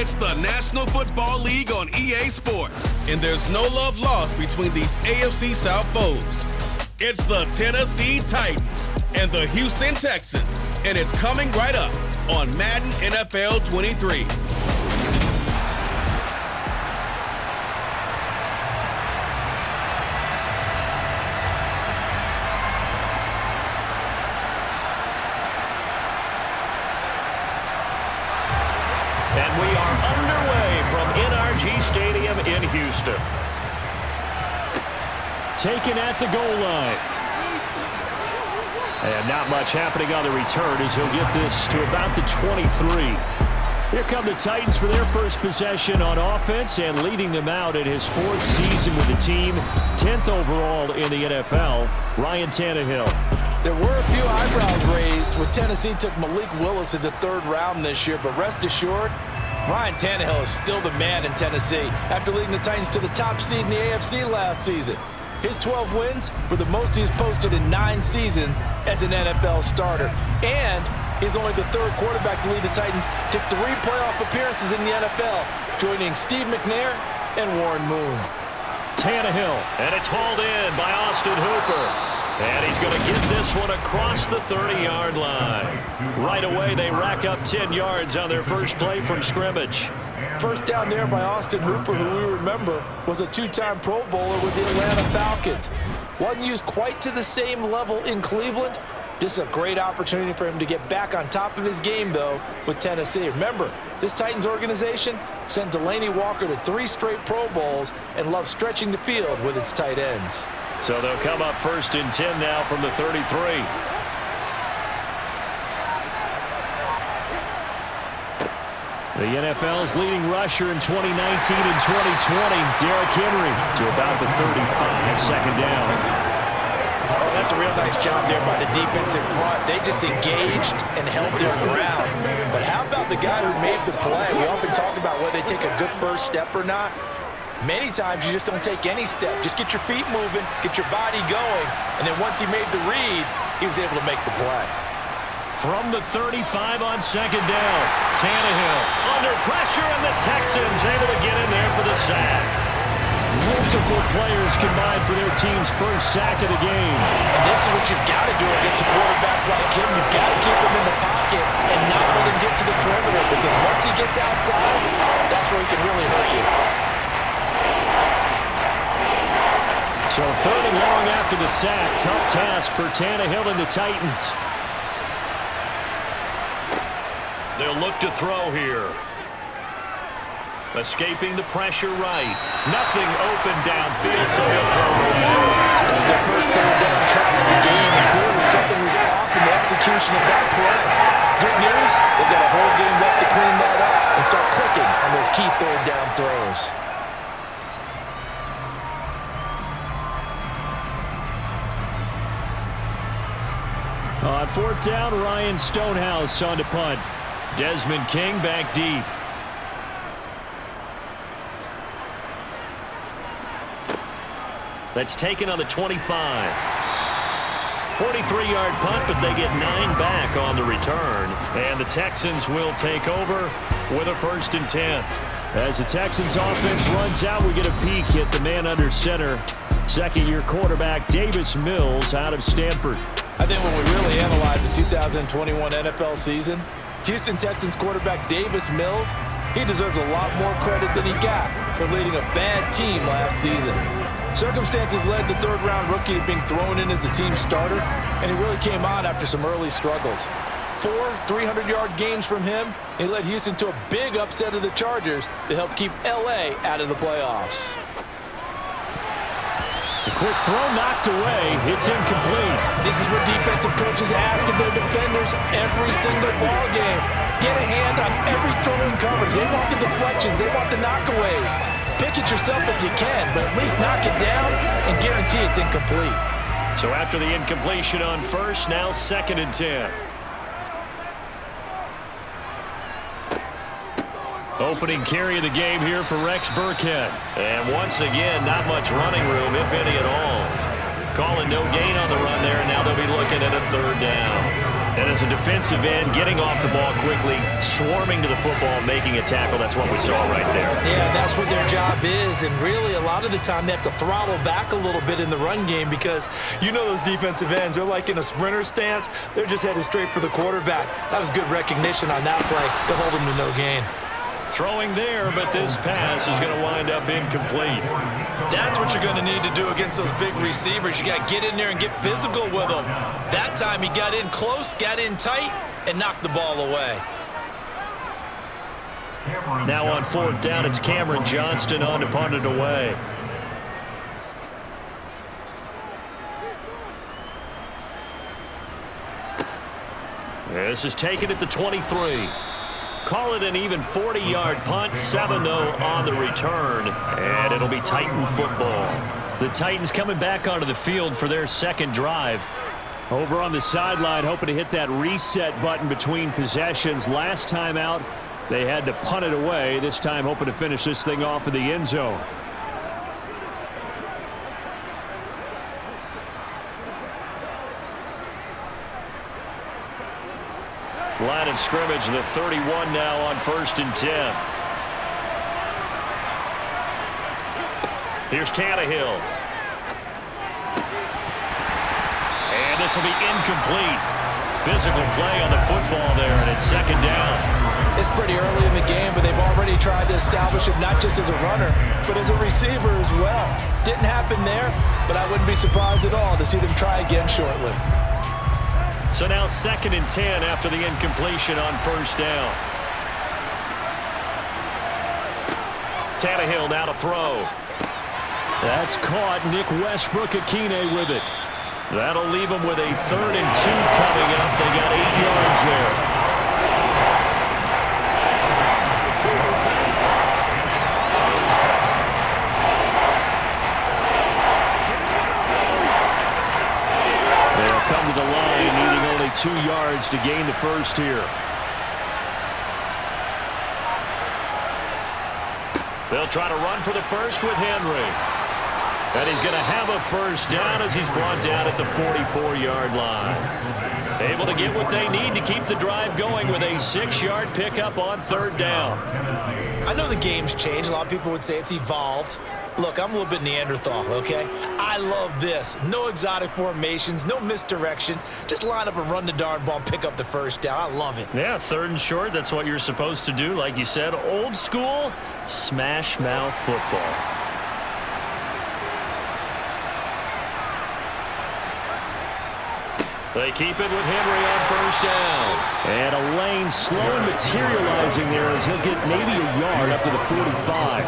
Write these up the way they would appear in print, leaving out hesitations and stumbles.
It's the National Football League on EA Sports, and there's no love lost between these AFC South foes. It's the Tennessee Titans and the Houston Texans, and it's coming right up on Madden NFL 23. And we are underway from NRG Stadium in Houston. Taken at the goal line. And not much happening on the return as he'll get this to about the 23. Here come the Titans for their first possession on offense, and leading them out in his fourth season with the team, 10th overall in the NFL, Ryan Tannehill. There were a few eyebrows raised when Tennessee took Malik Willis in the third round this year, but rest assured, Ryan Tannehill is still the man in Tennessee after leading the Titans to the top seed in the AFC last season. His 12 wins were the most he's posted in 9 seasons as an NFL starter, and he's only the third quarterback to lead the Titans to 3 playoff appearances in the NFL, joining Steve McNair and Warren Moon. Tannehill, and it's hauled in by Austin Hooper. And he's going to get this one across the 30-yard line. Right away, they rack up 10 yards on their first play from scrimmage. First down there by Austin Hooper, who we remember was a 2-time Pro Bowler with the Atlanta Falcons. Wasn't used quite to the same level in Cleveland. This is a great opportunity for him to get back on top of his game, though, with Tennessee. Remember, this Titans organization sent Delanie Walker to 3 straight Pro Bowls and loves stretching the field with its tight ends. So they'll come up first and 10 now from the 33. The NFL's leading rusher in 2019 and 2020, Derrick Henry, to about the 35, second down. Oh, that's a real nice job there by the defense in front. They just engaged and held their ground. But how about the guy who made the play? We often talk about whether they take a good first step or not. Many times you just don't take any step. Just get your feet moving, get your body going, and then once he made the read, he was able to make the play. From the 35 on second down, Tannehill under pressure, and the Texans able to get in there for the sack. Multiple players combined for their team's first sack of the game. And this is what you've got to do against a quarterback like him. You've got to keep him in the pocket and not let him get to the perimeter, because once he gets outside, that's where he can really hurt you. So third and long after the sack. Tough task for Tannehill and the Titans. They'll look to throw here. Escaping the pressure right. Nothing open downfield, so he'll throw away. That was their first third down try of the game, and clearly something was off in the execution of that play. Good news, they've got a whole game left to clean that up and start clicking on those key third down throws. On fourth down, Ryan Stonehouse on to punt. Desmond King back deep. That's taken on the 25. 43-yard punt, but they get 9 back on the return. And the Texans will take over with a first and 10. As the Texans offense runs out, we get a peek at the man under center. Second-year quarterback Davis Mills out of Stanford. I think when we really analyze the 2021 NFL season, Houston Texans quarterback Davis Mills, he deserves a lot more credit than he got for leading a bad team last season. Circumstances led the third-round rookie to being thrown in as the team starter, and he really came on after some early struggles. 4 300-yard games from him, he led Houston to a big upset of the Chargers to help keep L.A. out of the playoffs. A quick throw knocked away. It's incomplete. This is what defensive coaches ask of their defenders every single ball game. Get a hand on every throw in coverage. They want the deflections. They want the knockaways. Pick it yourself if you can, but at least knock it down and guarantee it's incomplete. So after the incompletion on first, now second and 10. Opening carry of the game here for Rex Burkhead. And once again, not much running room, if any at all. Calling no gain on the run there, and now they'll be looking at a third down. And as a defensive end, getting off the ball quickly, swarming to the football, making a tackle, that's what we saw right there. Yeah, that's what their job is, and really a lot of the time they have to throttle back a little bit in the run game because you know those defensive ends, they're like in a sprinter stance. They're just headed straight for the quarterback. That was good recognition on that play to hold him to no gain. Throwing there, but this pass is going to wind up incomplete. That's what you're going to need to do against those big receivers. You got to get in there and get physical with them. That time he got in close, got in tight, and knocked the ball away. Now on 4th down, it's Cameron Johnston on to punt it away. This is taken at the 23. Call it an even 40-yard punt, 7-0 on the return, and it'll be Titan football. The Titans coming back onto the field for their second drive. Over on the sideline, hoping to hit that reset button between possessions. Last time out, they had to punt it away. This time, hoping to finish this thing off in the end zone. Line of scrimmage, the 31 now on 1st and 10. Here's Tannehill. And this will be incomplete. Physical play on the football there, and it's 2nd down. It's pretty early in the game, but they've already tried to establish it not just as a runner, but as a receiver as well. Didn't happen there, but I wouldn't be surprised at all to see them try again shortly. So now 2nd and 10 after the incompletion on 1st down. Tannehill now to throw. That's caught. Nick Westbrook-Akine with it. That'll leave them with a 3rd and 2 coming up. They got 8 yards there. Come to the line, needing only 2 yards to gain the first here. They'll try to run for the first with Henry. And he's going to have a first down as he's brought down at the 44-yard line. Able to get what they need to keep the drive going with a 6-yard pickup on 3rd down. I know the game's changed. A lot of people would say it's evolved. Look, I'm a little bit Neanderthal, okay? I love this. No exotic formations, no misdirection. Just line up and run the darn ball and pick up the first down. I love it. Yeah, 3rd and short, that's what you're supposed to do. Like you said, old school, smash mouth football. They keep it with Henry on 1st down. And a lane slow materializing there as he'll get maybe a yard up to the 45.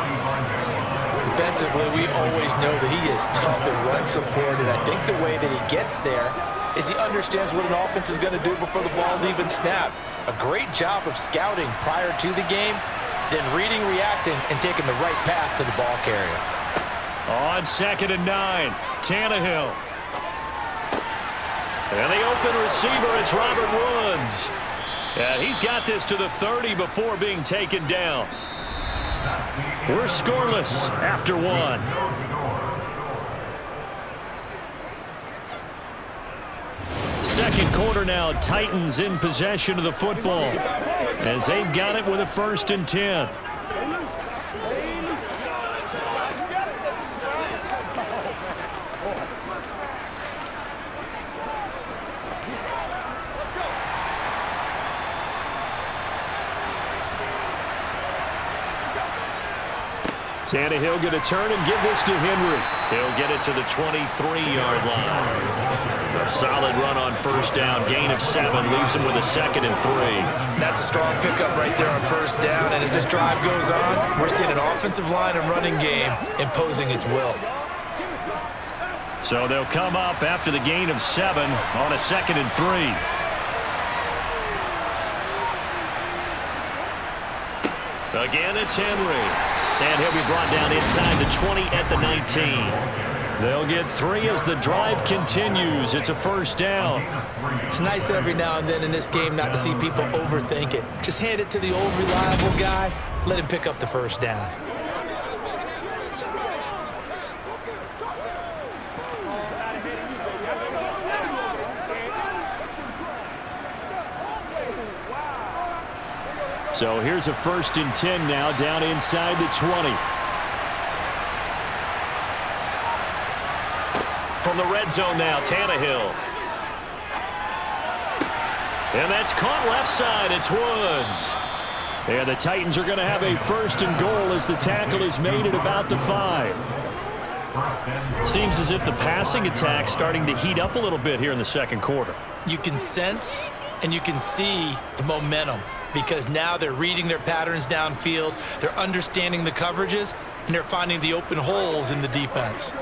Defensively, we always know that he is tough and run supported. I think the way that he gets there is he understands what an offense is going to do before the ball's even snapped. A great job of scouting prior to the game, then reading, reacting, and taking the right path to the ball carrier. On 2nd and 9, Tannehill. And the open receiver, it's Robert Woods. Yeah, he's got this to the 30 before being taken down. We're scoreless after 1. Second quarter now, Titans in possession of the football as they've got it with a 1st and 10. Tannehill going to turn and give this to Henry. He'll get it to the 23-yard line. A solid run on 1st down. Gain of 7 leaves him with a 2nd and 3. That's a strong pickup right there on 1st down. And as this drive goes on, we're seeing an offensive line and running game imposing its will. So they'll come up after the gain of 7 on a 2nd and 3. Again, it's Henry. And he'll be brought down inside the 20 at the 19. They'll get 3 as the drive continues. It's a 1st down. It's nice every now and then in this game not to see people overthink it. Just hand it to the old reliable guy. Let him pick up the 1st down. So here's a 1st and 10 now down inside the 20. From the red zone now, Tannehill. And that's caught left side. It's Woods. And the Titans are going to have a 1st and goal as the tackle is made at about the 5. Seems as if the passing attack's starting to heat up a little bit here in the second quarter. You can sense and you can see the momentum because now they're reading their patterns downfield, they're understanding the coverages, and they're finding the open holes in the defense.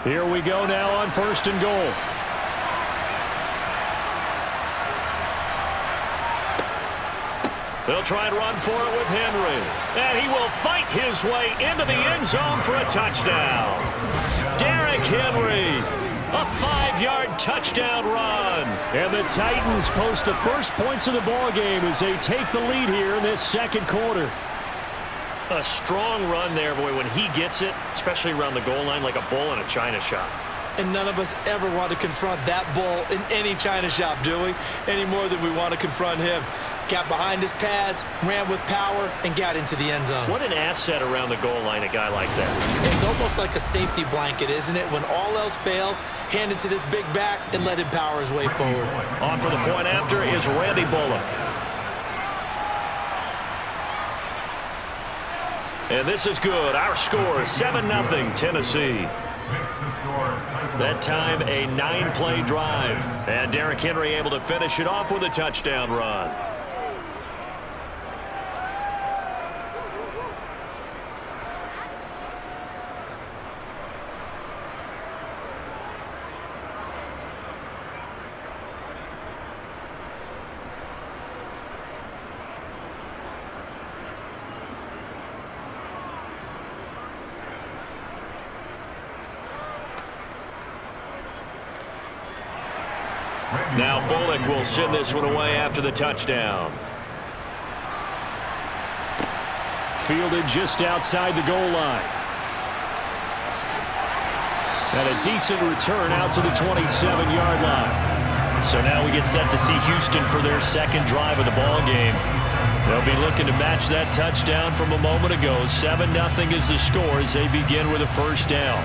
Here we go now on 1st and goal. They'll try and run for it with Henry. And he will fight his way into the end zone for a touchdown. Derrick Henry, a 5-yard touchdown run. And the Titans post the first points of the ball game as they take the lead here in this second quarter. A strong run there, boy, when he gets it, especially around the goal line, like a bull in a china shop. And none of us ever want to confront that bull in any china shop, do we? Any more than we want to confront him. Got behind his pads, ran with power, and got into the end zone. What an asset around the goal line, a guy like that. It's almost like a safety blanket, isn't it? When all else fails, hand it to this big back and let him power his way forward. On for the point after is Randy Bullock. And this is good. Our score is 7-0 Tennessee. That time a 9-play drive. And Derrick Henry able to finish it off with a touchdown run. Now Bullock will send this one away after the touchdown. Fielded just outside the goal line. And a decent return out to the 27-yard line. So now we get set to see Houston for their second drive of the ball game. They'll be looking to match that touchdown from a moment ago. 7-0 is the score as they begin with a first down.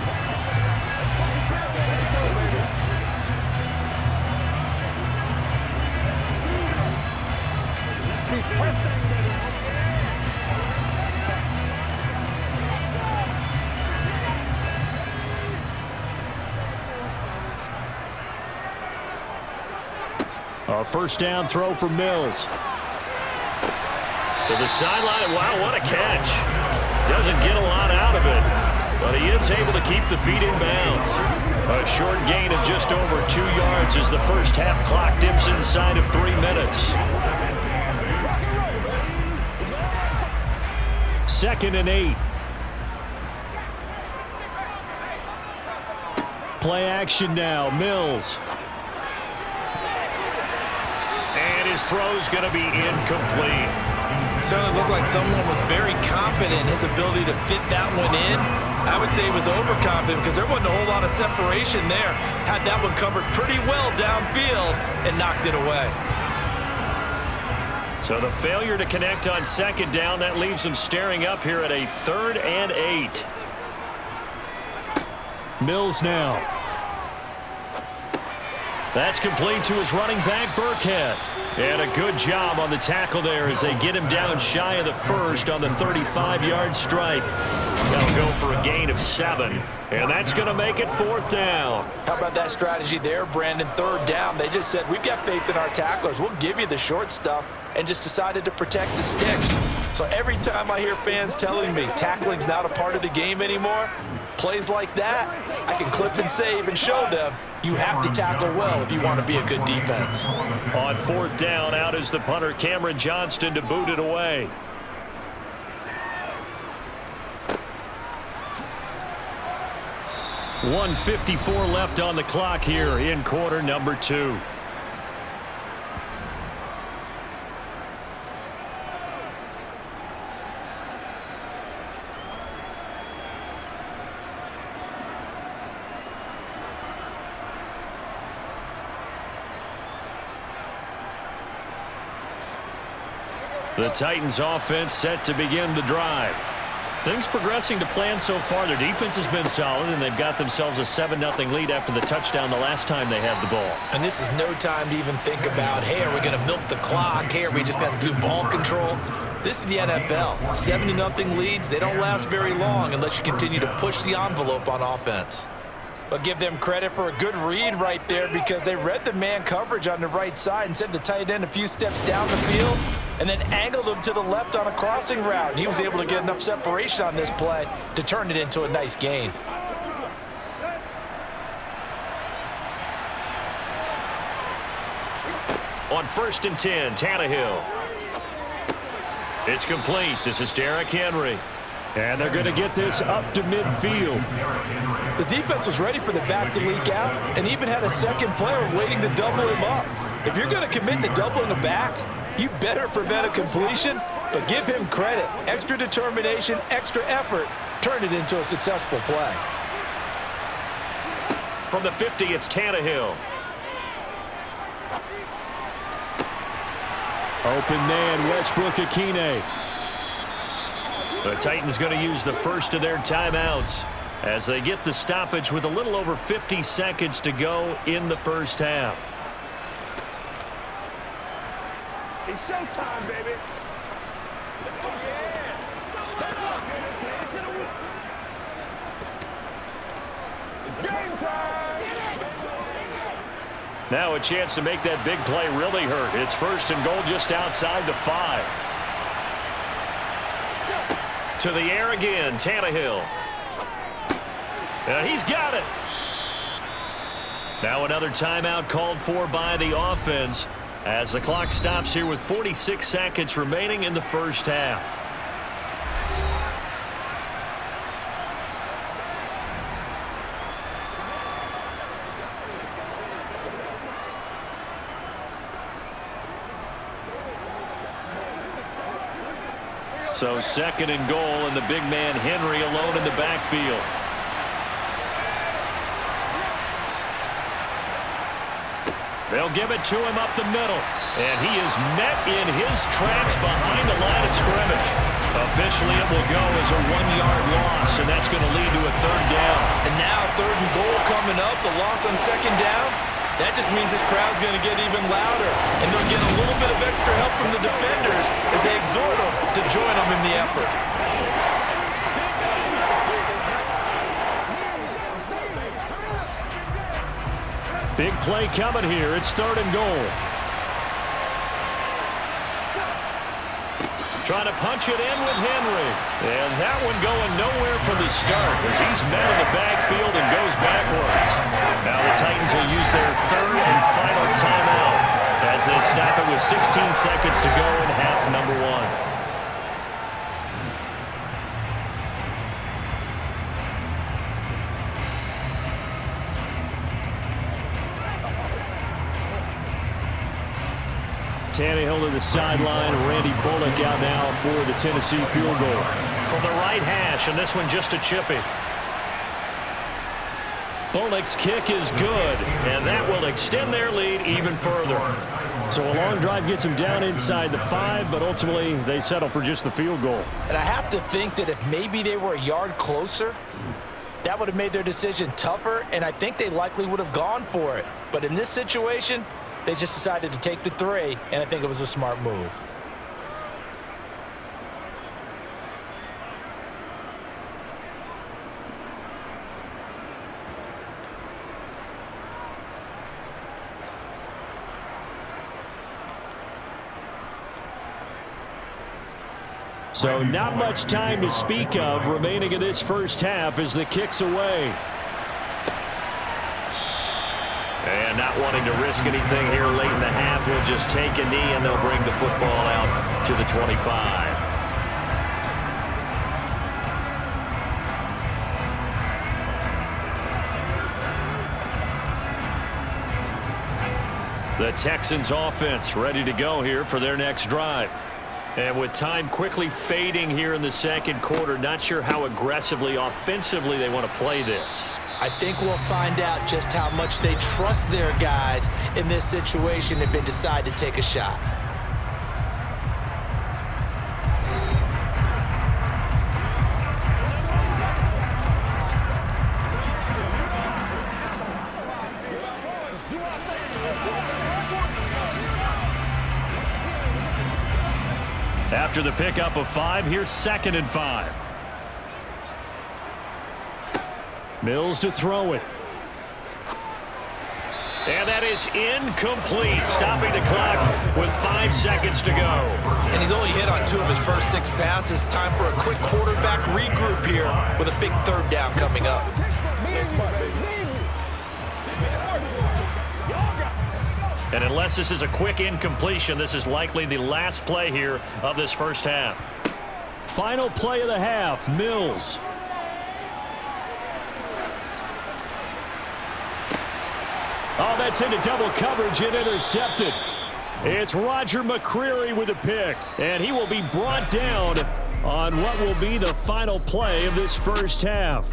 A first down throw for Mills. To the sideline. Wow, what a catch. Doesn't get a lot out of it, but he is able to keep the feet in bounds. A short gain of just over 2 yards as the first half clock dips inside of 3 minutes. 2nd and 8. Play action now. Mills. And his throw's going to be incomplete. Certainly looked like someone was very confident in his ability to fit that one in. I would say he was overconfident because there wasn't a whole lot of separation there. Had that one covered pretty well downfield and knocked it away. So the failure to connect on second down, that leaves them staring up here at a 3rd and 8. Mills now. That's complete to his running back, Burkhead. And a good job on the tackle there as they get him down shy of the first on the 35-yard strike. That'll go for a gain of 7. And that's going to make it 4th down. How about that strategy there, Brandon? 3rd down. They just said, we've got faith in our tacklers. We'll give you the short stuff, and just decided to protect the sticks. So every time I hear fans telling me tackling's not a part of the game anymore, plays like that, I can clip and save and show them you have to tackle well if you want to be a good defense. On 4th down, out is the punter, Cameron Johnston, to boot it away. .154 left on the clock here in quarter number 2. The Titans offense set to begin the drive. Things progressing to plan so far. Their defense has been solid, and they've got themselves a 7-0 lead after the touchdown the last time they had the ball. And this is no time to even think about, hey, are we going to milk the clock? Hey, are we just going to do ball control? This is the NFL. 7-0 leads, they don't last very long unless you continue to push the envelope on offense. But give them credit for a good read right there, because they read the man coverage on the right side and sent the tight end a few steps down the field and then angled him to the left on a crossing route. And he was able to get enough separation on this play to turn it into a nice gain. On 1st and 10, Tannehill. It's complete. This is Derrick Henry. And they're going to get this up to midfield. The defense was ready for the back to leak out and even had a second player waiting to double him up. If you're going to commit to doubling the back, you better prevent a completion, but give him credit. Extra determination, extra effort, turn it into a successful play. From the 50, it's Tannehill. Open man, Westbrook-Ikhine. The Titans going to use the first of their timeouts as they get the stoppage with a little over 50 seconds to go in the first half. It's showtime, baby. Let's go. It's game time. Now a chance to make that big play really hurt. It's 1st and goal just outside the 5. To the air again, Tannehill. And he's got it. Now another timeout called for by the offense as the clock stops here with 46 seconds remaining in the first half. So 2nd and goal, and the big man Henry alone in the backfield. They'll give it to him up the middle, and he is met in his tracks behind the line of scrimmage. Officially, it will go as a 1-yard loss, and that's going to lead to a 3rd down. And now 3rd and goal coming up, the loss on 2nd down. That just means this crowd's going to get even louder, and they'll get a little bit of extra help from the defenders as they exhort them to join them in the effort. Big play coming here. It's 3rd and goal. Trying to punch it in with Henry. And that one going nowhere from the start as he's met in the backfield and goes backwards. Now the Titans will use their 3rd and final timeout as they stop it with 16 seconds to go in half number 1. Tannehill to the sideline. Randy Bullock out now for the Tennessee field goal. From the right hash, and this one just a chippy. Bullock's kick is good, and that will extend their lead even further. So a long drive gets them down inside the 5, but ultimately they settle for just the field goal. And I have to think that if maybe they were a yard closer, that would have made their decision tougher, and I think they likely would have gone for it. But in this situation, they just decided to take the 3, and I think it was a smart move. So not much time to speak of remaining in this first half as the kick's away. And not wanting to risk anything here late in the half, he'll just take a knee and they'll bring the football out to the 25. The Texans offense ready to go here for their next drive. And with time quickly fading here in the second quarter, not sure how aggressively, offensively they want to play this. I think we'll find out just how much they trust their guys in this situation if they decide to take a shot. After the pickup of 5, here's 2nd and 5. Mills to throw it. And that is incomplete, stopping the clock with 5 seconds to go. And he's only hit on 2 of his first 6 passes. Time for a quick quarterback regroup here with a big 3rd down coming up. And unless this is a quick incompletion, this is likely the last play here of this first half. Final play of the half, Mills. Oh, that's into double coverage and intercepted. It's Roger McCreary with a pick, and he will be brought down on what will be the final play of this first half.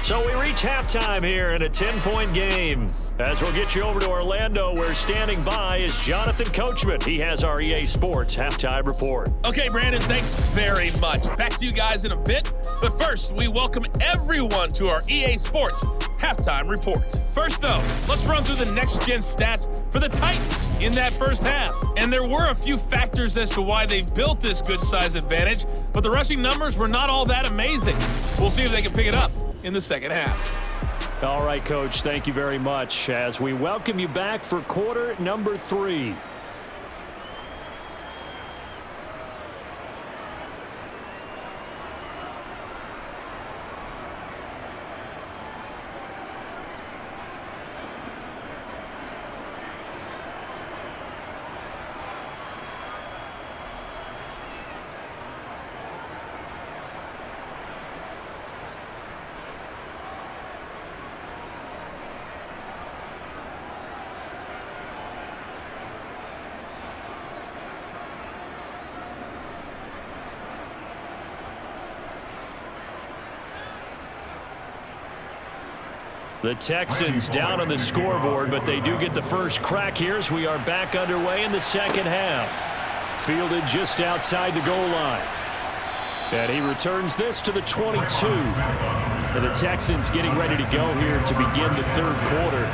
So we reach halftime here in a 10-point game. As we'll get you over to Orlando, where standing by is Jonathan Coachman. He has our EA Sports halftime report. Okay, Brandon, thanks very much. Back to you guys in a bit. But first, we welcome everyone to our EA Sports halftime report. First, though, let's run through the next-gen stats for the Titans in that first half. And there were a few factors as to why they've built this good-size advantage, but the rushing numbers were not all that amazing. We'll see if they can pick it up in the second half. All right, Coach, thank you very much as we welcome you back for quarter number 3. The Texans down on the scoreboard, but they do get the first crack here as we are back underway in the second half. Fielded just outside the goal line. And he returns this to the 22. And the Texans getting ready to go here to begin the 3rd quarter.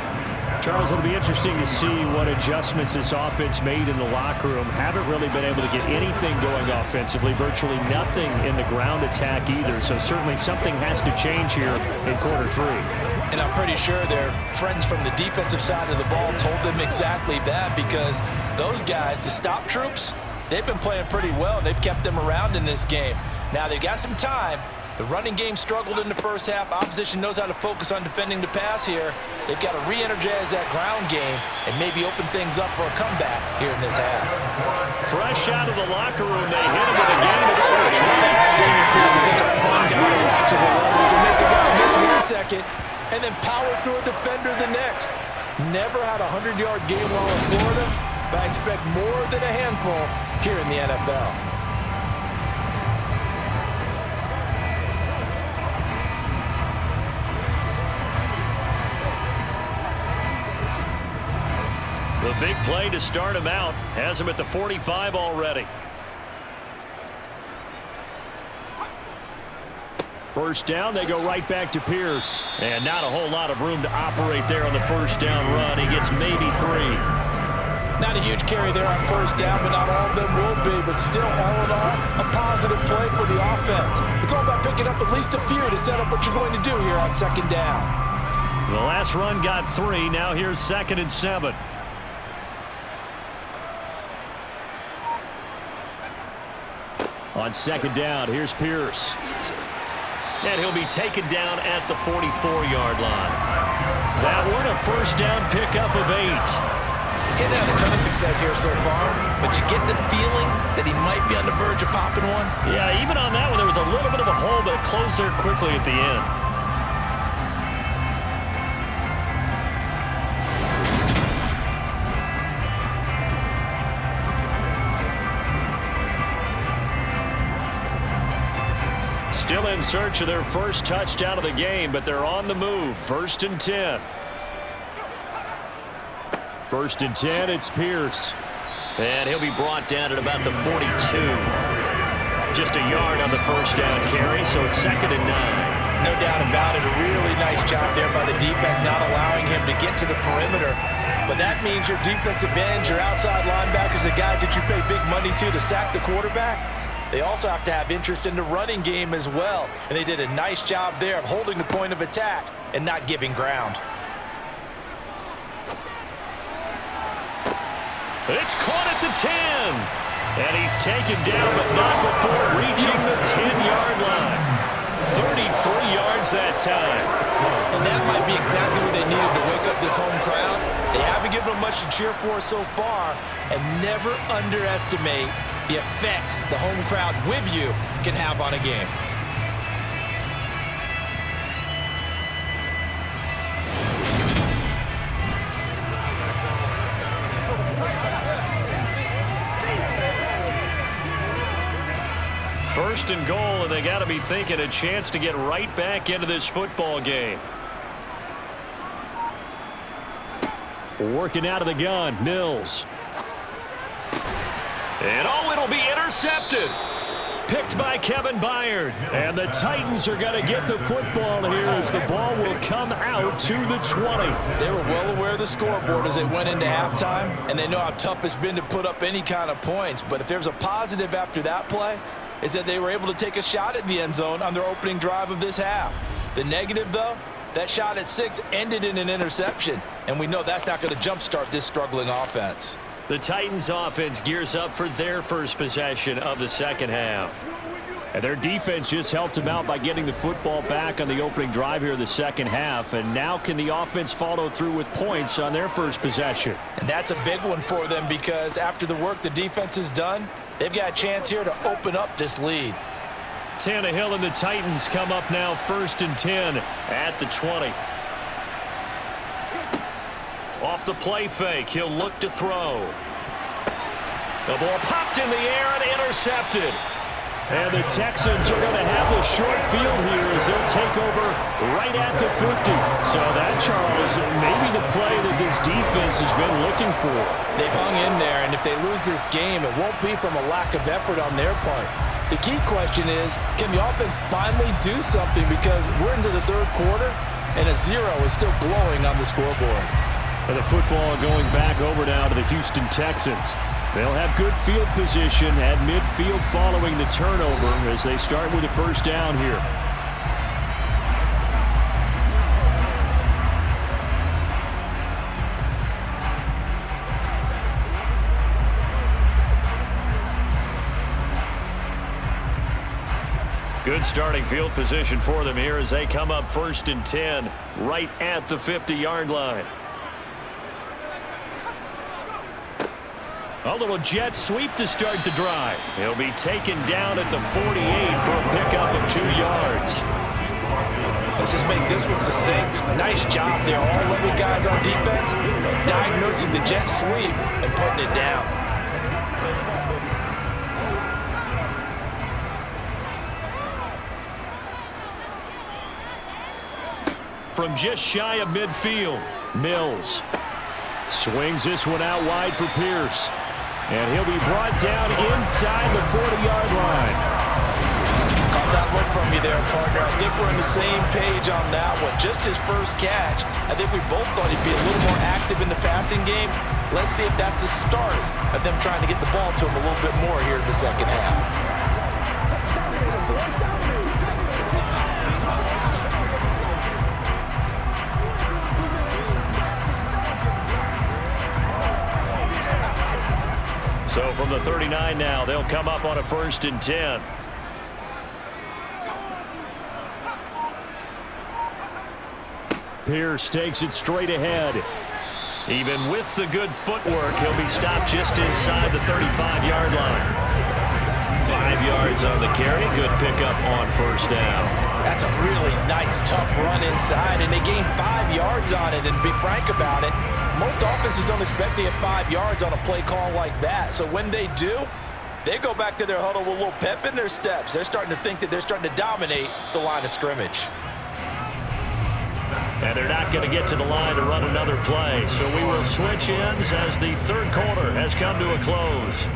Charles, it'll be interesting to see what adjustments this offense made in the locker room. Haven't really been able to get anything going offensively. Virtually nothing in the ground attack either. So certainly something has to change here in quarter 3. And I'm pretty sure their friends from the defensive side of the ball told them exactly that, because those guys, the stop troops, they've been playing pretty well. They've kept them around in this game. Now they've got some time. The running game struggled in the first half. Opposition knows how to focus on defending the pass here. They've got to re-energize that ground game and maybe open things up for a comeback here in this half. Fresh out of the locker room, they hit him with a game of overtime. Damian Pierce is such a fun guy to watch as a runner. You can make the guy miss 1 second and then power through a defender the next. Never had a 100-yard game while in Florida, but I expect more than a handful here in the NFL. The big play to start him out has him at the 45 already. First down, they go right back to Pierce. And not a whole lot of room to operate there on the first down run. He gets maybe 3. Not a huge carry there on first down, but not all of them will be. But still, all in all, a positive play for the offense. It's all about picking up at least a few to set up what you're going to do here on second down. The last run got 3. Now here's 2nd and 7. On second down, here's Pierce. And he'll be taken down at the 44-yard line. That one, a first down pickup of 8. He hasn't had a ton of success here so far, but you get the feeling that he might be on the verge of popping one. Yeah, even on that one, there was a little bit of a hole, but it closed there quickly at the end. Still in search of their first touchdown of the game, but they're on the move. 1st and 10. 1st and 10, it's Pierce. And he'll be brought down at about the 42. Just a yard on the first down carry, so it's 2nd and 9. No doubt about it. A really nice job there by the defense, not allowing him to get to the perimeter. But that means your defensive ends, your outside linebackers, the guys that you pay big money to sack the quarterback, they also have to have interest in the running game as well. And they did a nice job there of holding the point of attack and not giving ground. It's caught at the 10. And he's taken down, but not before reaching the 10-yard line. 33 yards that time. And that might be exactly what they needed to wake up this home crowd. They haven't given them much to cheer for so far, and never underestimate the effect the home crowd with you can have on a game. First and goal, and they got to be thinking a chance to get right back into this football game. Working out of the gun, Mills. And it'll be intercepted. Picked by Kevin Byard. And the Titans are going to get the football here as the ball will come out to the 20. They were well aware of the scoreboard as they went into halftime, and they know how tough it's been to put up any kind of points. But if there's a positive after that play, is that they were able to take a shot at the end zone on their opening drive of this half. The negative, though, that shot at 6 ended in an interception, and we know that's not going to jumpstart this struggling offense. The Titans offense gears up for their first possession of the second half. And their defense just helped them out by getting the football back on the opening drive here in the second half. And now can the offense follow through with points on their first possession? And that's a big one for them because after the work the defense has done, they've got a chance here to open up this lead. Tannehill and the Titans come up now 1st and 10 at the 20. Off the play fake, he'll look to throw. The ball popped in the air and intercepted. And the Texans are going to have the short field here as they'll take over right at the 50. So that, Charles, may be the play that this defense has been looking for. They've hung in there, and if they lose this game, it won't be from a lack of effort on their part. The key question is, can the offense finally do something? Because we're into the third quarter, and a 0 is still glowing on the scoreboard. And the football going back over now to the Houston Texans. They'll have good field position at midfield following the turnover as they start with the first down here. Good starting field position for them here as they come up 1st and 10 right at the 50-yard line. A little jet sweep to start the drive. He'll be taken down at the 48 for a pickup of 2 yards. Let's just make this one succinct. Nice job there. All 11 guys on defense diagnosing the jet sweep and putting it down. From just shy of midfield, Mills swings this one out wide for Pierce. And he'll be brought down inside the 40-yard line. Caught that look from you there, partner. I think we're on the same page on that one. Just his first catch. I think we both thought he'd be a little more active in the passing game. Let's see if that's the start of them trying to get the ball to him a little bit more here in the second half. So from the 39 now, they'll come up on a 1st and 10. Pierce takes it straight ahead. Even with the good footwork, he'll be stopped just inside the 35-yard line. 5 yards on the carry. Good pickup on 1st down. That's a really nice, tough run inside, and they gained 5 yards on it. And to be frank about it, most offenses don't expect to get 5 yards on a play call like that. So when they do, they go back to their huddle with a little pep in their steps. They're starting to think that they're starting to dominate the line of scrimmage. And they're not going to get to the line to run another play. So we will switch ends as the third quarter has come to a close.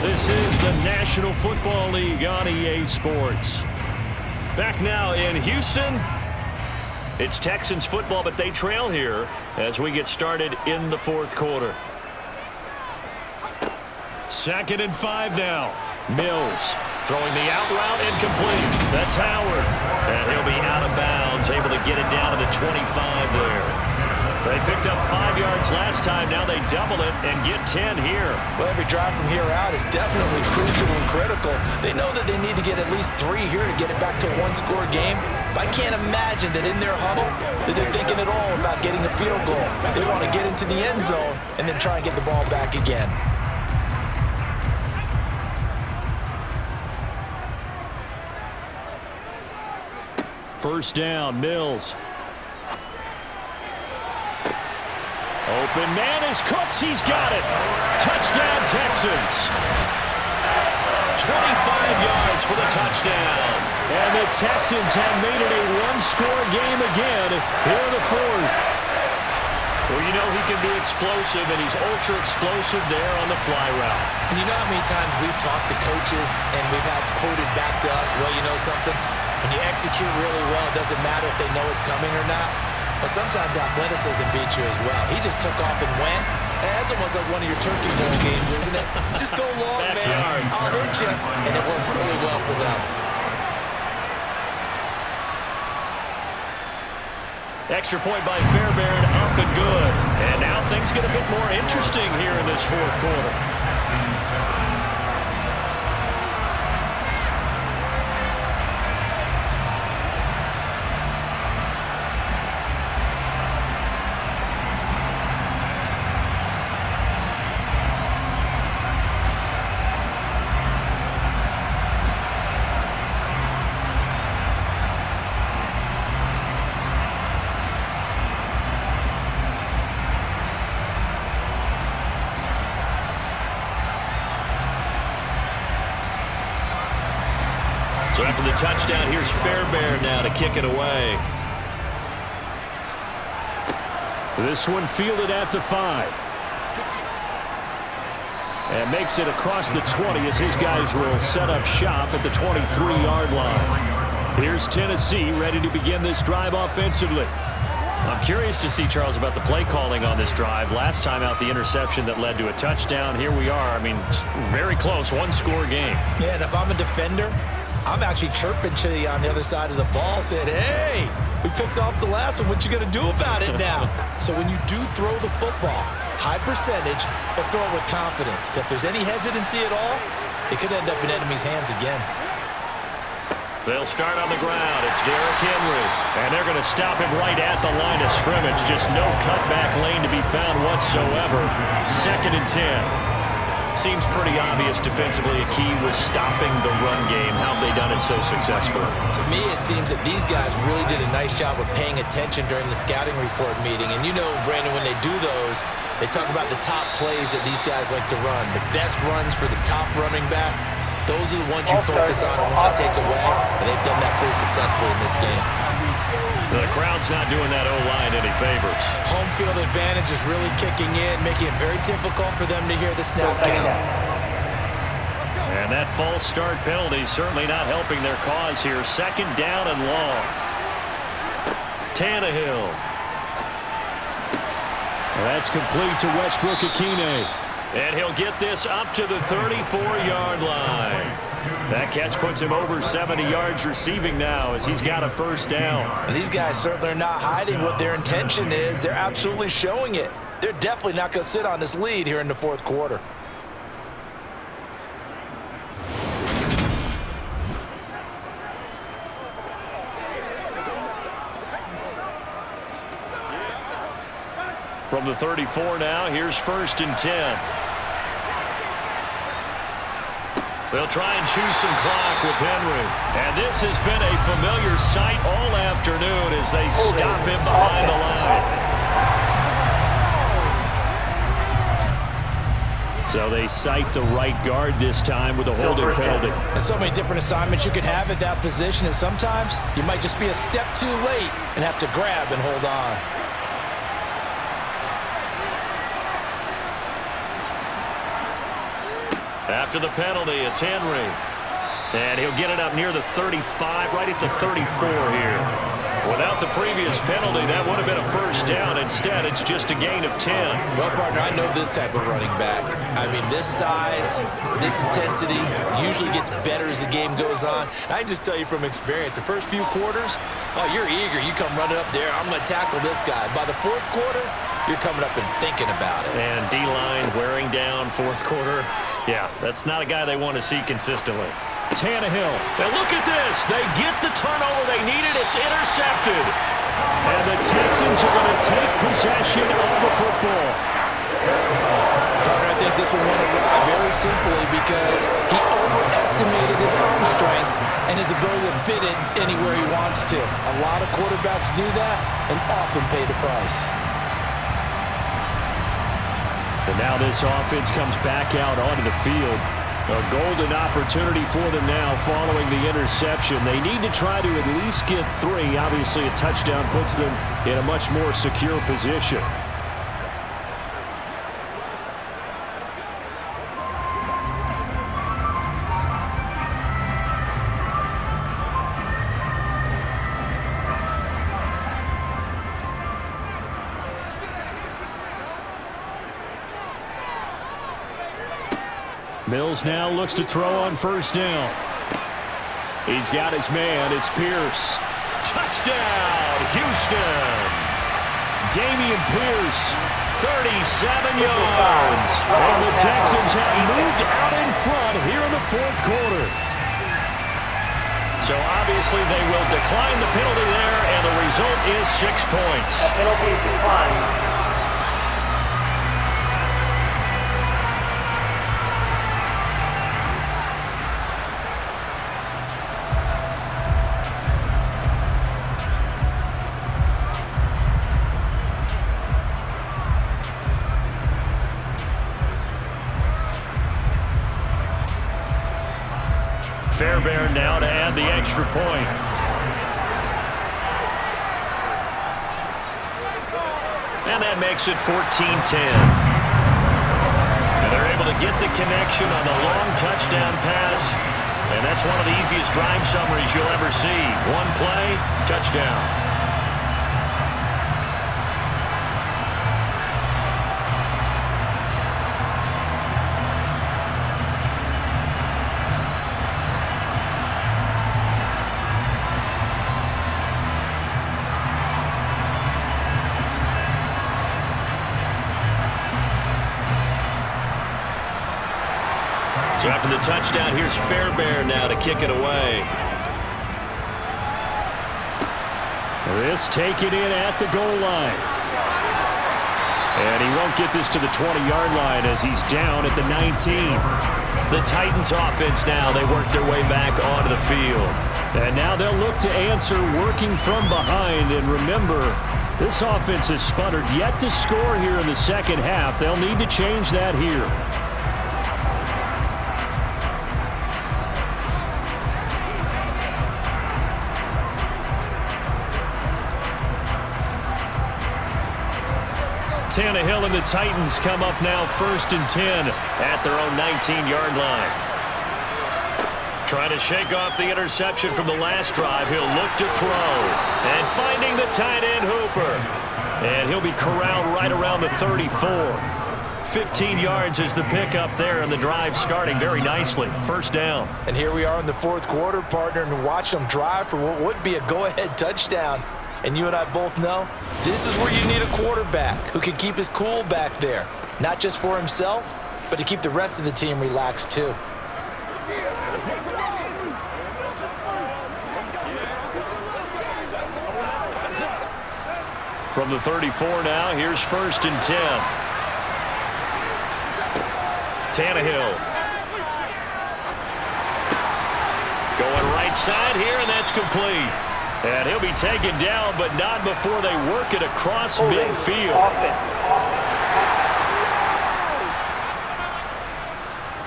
This is the National Football League on EA Sports. Back now in Houston, It's Texans football, but they trail here as we get started in the fourth quarter. 2nd and 5 now. Mills throwing the out route incomplete. That's Howard. And he'll be out of bounds, able to get it down to the 25 there. They picked up 5 yards last time. Now they double it and get 10 here. Well, every drive from here out is definitely crucial and critical. They know that they need to get at least 3 here to get it back to a one-score game. But I can't imagine that in their huddle that they're thinking at all about getting a field goal. They want to get into the end zone and then try and get the ball back again. First down, Mills. Open man is Cooks. He's got it. Touchdown, Texans. 25 yards for the touchdown. And the Texans have made it a one-score game again here in the fourth. Well, you know he can be explosive, and he's ultra-explosive there on the fly route. And you know how many times we've talked to coaches and we've had quoted back to us, well, you know something? When you execute really well, it doesn't matter if they know it's coming or not. But sometimes athleticism beats you as well. He just took off and went. And that's almost like one of your turkey bowl games, isn't it? Just go long, man. I'll hit you. And it worked really well for them. Extra point by Fairbairn, up and good. And now things get a bit more interesting here in this fourth quarter. So after the touchdown, here's Fairbairn now to kick it away. This one fielded at the 5. And makes it across the 20 as his guys will set up shop at the 23-yard line. Here's Tennessee ready to begin this drive offensively. I'm curious to see, Charles, about the play calling on this drive. Last time out, the interception that led to a touchdown. Here we are. I mean, very close, one-score game. Yeah, and if I'm a defender, I'm actually chirping to you on the other side of the ball, saying, hey, we picked off the last one. What you going to do about it now? So when you do throw the football, high percentage, but throw it with confidence. Because if there's any hesitancy at all, it could end up in enemy's hands again. They'll start on the ground. It's Derrick Henry. And they're going to stop him right at the line of scrimmage. Just no cutback lane to be found whatsoever. 2nd and 10. Seems pretty obvious defensively a key was stopping the run game. How have they done it so successfully? To me, it seems that these guys really did a nice job of paying attention during the scouting report meeting. And you know, Brandon, when they do those, they talk about the top plays that these guys like to run. The best runs for the top running back, those are the ones you focus on and want to take away. And they've done that pretty successfully in this game. The crowd's not doing that O-line any favors. Home field advantage is really kicking in, making it very difficult for them to hear the snap count. And that false start penalty certainly not helping their cause here. 2nd down and long. Tannehill. That's complete to Westbrook-Ikhine. And he'll get this up to the 34-yard line. That catch puts him over 70 yards receiving now as he's got a first down. And these guys certainly are not hiding what their intention is. They're absolutely showing it. They're definitely not going to sit on this lead here in the fourth quarter. From the 34 now, here's 1st and 10. They'll try and choose some clock with Henry. And this has been a familiar sight all afternoon as they stop him behind the line. So they cite the right guard this time with a holding penalty. There's so many different assignments you could have at that position, and sometimes you might just be a step too late and have to grab and hold on. After the penalty, it's Henry. And he'll get it up near the 35, right at the 34 here. Without the previous penalty, that would have been a first down. Instead, it's just a gain of 10. Well, partner, I know this type of running back. I mean, this size, this intensity usually gets better as the game goes on. And I can just tell you from experience, the first few quarters, oh, you're eager. You come running up there, I'm going to tackle this guy. By the fourth quarter, you're coming up and thinking about it. And D-line wearing down fourth quarter. Yeah, that's not a guy they want to see consistently. Tannehill. And look at this. They get the turnover they needed. It's intercepted. And the Texans are going to take possession of the football. I think this one went awry very simply because he overestimated his arm strength and his ability to fit it anywhere he wants to. A lot of quarterbacks do that and often pay the price. And now this offense comes back out onto the field. A golden opportunity for them now following the interception. They need to try to at least get 3. Obviously, a touchdown puts them in a much more secure position. Mills now looks to throw on first down. He's got his man. It's Pierce. Touchdown, Houston. Damian Pierce, 37 yards. And the Texans have moved out in front here in the fourth quarter. So obviously they will decline the penalty there, and the result is 6 points. Penalty declined. Fairbairn now to add the extra point. And that makes it 14-10. And they're able to get the connection on the long touchdown pass. And that's one of the easiest drive summaries you'll ever see. One play, touchdown. So after the touchdown, here's Fairbairn now to kick it away. This taken in at the goal line. And he won't get this to the 20-yard line as he's down at the 19. The Titans offense now, they work their way back onto the field. And now they'll look to answer working from behind. And remember, this offense has sputtered yet to score here in the second half. They'll need to change that here. Tannehill and the Titans come up now 1st and 10 at their own 19-yard line. Trying to shake off the interception from the last drive. He'll look to throw. And finding the tight end Hooper. And he'll be corralled right around the 34. 15 yards is the pickup there, and the drive starting very nicely. First down. And here we are in the fourth quarter, partner, and watch them drive for what would be a go-ahead touchdown. And you and I both know this is where you need a quarterback who can keep his cool back there. Not just for himself, but to keep the rest of the team relaxed too. From the 34 now, here's 1st and 10. Tannehill. Going right side here, and that's complete. And he'll be taken down, but not before they work it across midfield.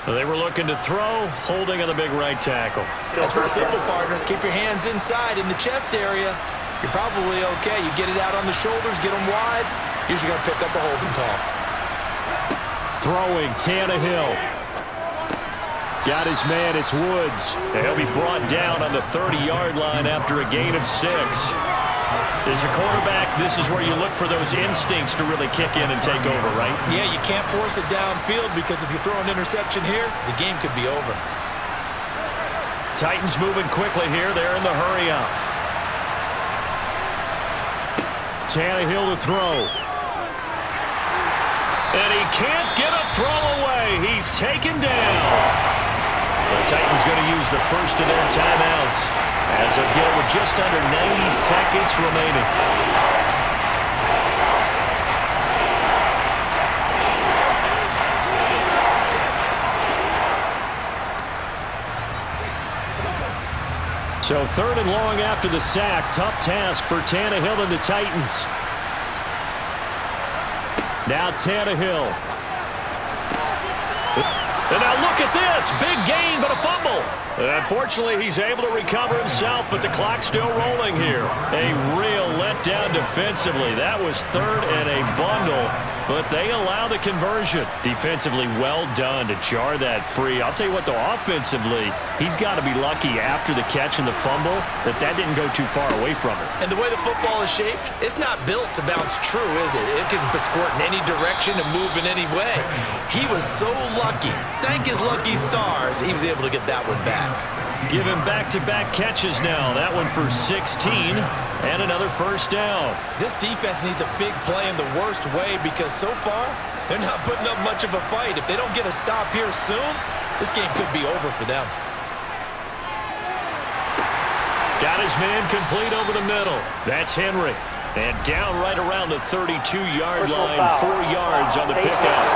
They were looking to throw, holding on the big right tackle. That's real simple, partner. Keep your hands inside in the chest area. You're probably okay. You get it out on the shoulders, get them wide. Usually going to pick up a holding call. Throwing, Tannehill. Got his man, it's Woods. And he'll be brought down on the 30-yard line after a gain of 6. As a quarterback, this is where you look for those instincts to really kick in and take over, right? Yeah, you can't force it downfield because if you throw an interception here, the game could be over. Titans moving quickly here. They're in the hurry up. Tannehill to throw. And he can't get a throw away. He's taken down. The Titans going to use the first of their timeouts as again with just under 90 seconds remaining. So 3rd and long after the sack. Tough task for Tannehill and the Titans. Now Tannehill. And now look at this. Big gain, but a fumble. And unfortunately, he's able to recover himself, but the clock's still rolling here. A real letdown defensively. That was 3rd and a bundle, but they allow the conversion. Defensively, well done to jar that free. I'll tell you what, though, offensively, he's got to be lucky after the catch and the fumble that didn't go too far away from him. And the way the football is shaped, it's not built to bounce true, is it? It can squirt in any direction and move in any way. He was so lucky. Thank his lucky stars, he was able to get that one back. Give him back-to-back catches now. That one for 16 and another first down. This defense needs a big play in the worst way because so far, they're not putting up much of a fight. If they don't get a stop here soon, this game could be over for them. Got his man complete over the middle. That's Henry. And down right around the 32-yard line, 4 yards on the pickup.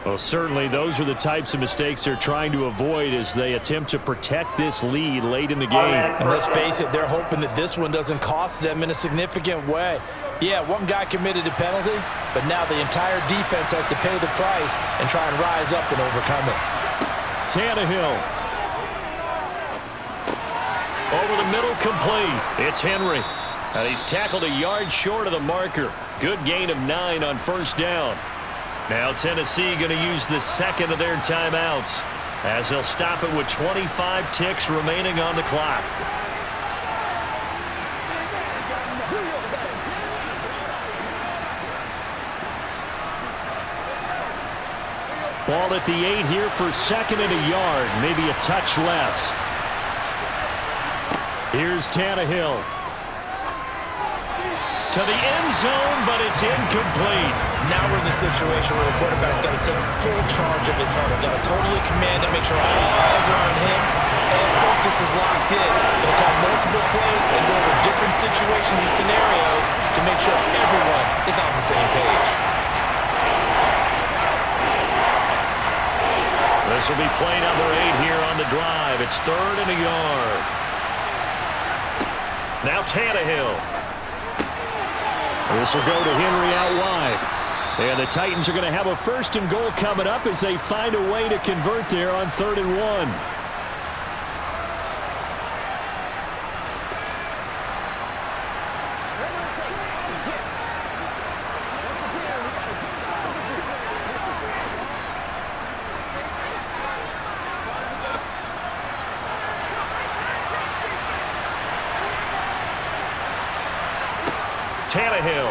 Well, certainly those are the types of mistakes they're trying to avoid as they attempt to protect this lead late in the game. And let's face it, they're hoping that this one doesn't cost them in a significant way. Yeah, one guy committed a penalty, but now the entire defense has to pay the price and try and rise up and overcome it. Tannehill. Over the middle, complete. It's Henry. And he's tackled a yard short of the marker. Good gain of 9 on first down. Now Tennessee going to use the second of their timeouts as they'll stop it with 25 ticks remaining on the clock. Ball at the 8 here for 2nd and a yard, maybe a touch less. Here's Tannehill. To the end zone, but it's incomplete. Now we're in the situation where the quarterback's got to take full charge of his huddle. Got to totally command it, make sure all eyes are on him. All focus is locked in. Going to call multiple plays and go over different situations and scenarios to make sure everyone is on the same page. This will be play number 8 here on the drive. It's 3rd and a yard. Now Tannehill. This will go to Henry out wide. And the Titans are going to have a 1st and goal coming up as they find a way to convert there on 3rd and 1. Tannehill.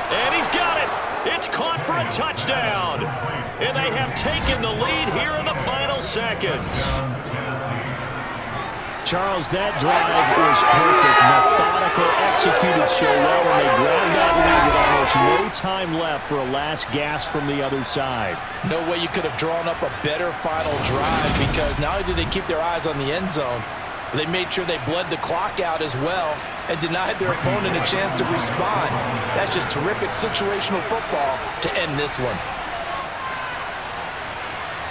And he's got it. It's caught for a touchdown. And they have taken the lead here in the final seconds. Charles, that drive was perfect. Methodical, executed so well, and they grabbed that lead with almost no time left for a last gasp from the other side. No way you could have drawn up a better final drive because not only did they keep their eyes on the end zone, they made sure they bled the clock out as well and denied their opponent a chance to respond. That's just terrific situational football to end this one.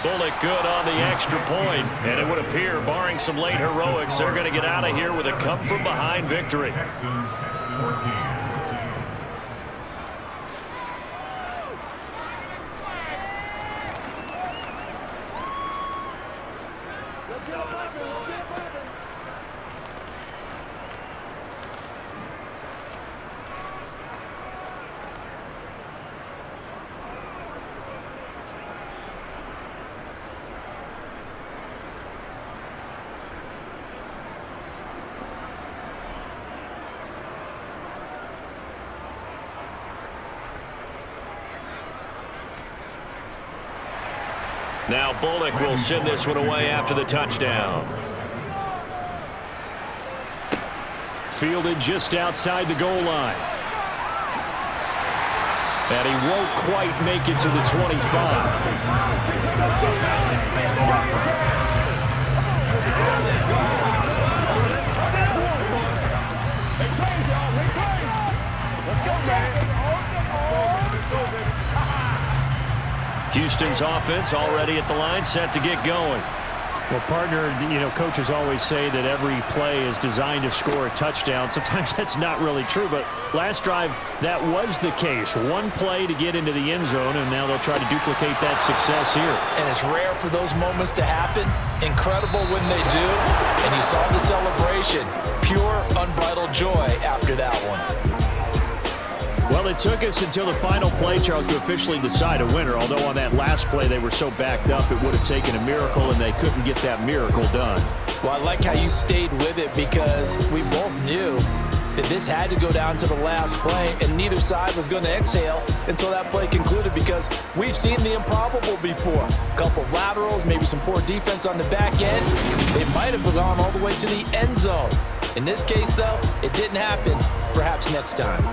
Bullock good on the extra point, and it would appear, barring some late heroics, they're going to get out of here with a come-from-behind victory. Now Bullock will send this one away after the touchdown. Fielded just outside the goal line. And he won't quite make it to the 25. Let's go, man. Houston's offense already at the line, set to get going. Well, partner, coaches always say that every play is designed to score a touchdown. Sometimes that's not really true, but last drive, that was the case. One play to get into the end zone, and now they'll try to duplicate that success here. And it's rare for those moments to happen. Incredible when they do. And you saw the celebration. Pure, unbridled joy after that one. Well, it took us until the final play, Charles, to officially decide a winner. Although on that last play they were so backed up, it would have taken a miracle, and they couldn't get that miracle done. Well, I like how you stayed with it because we both knew that this had to go down to the last play, and neither side was going to exhale until that play concluded because we've seen the improbable before. A couple of laterals, maybe some poor defense on the back end. They might have gone all the way to the end zone. In this case, though, it didn't happen. Perhaps next time.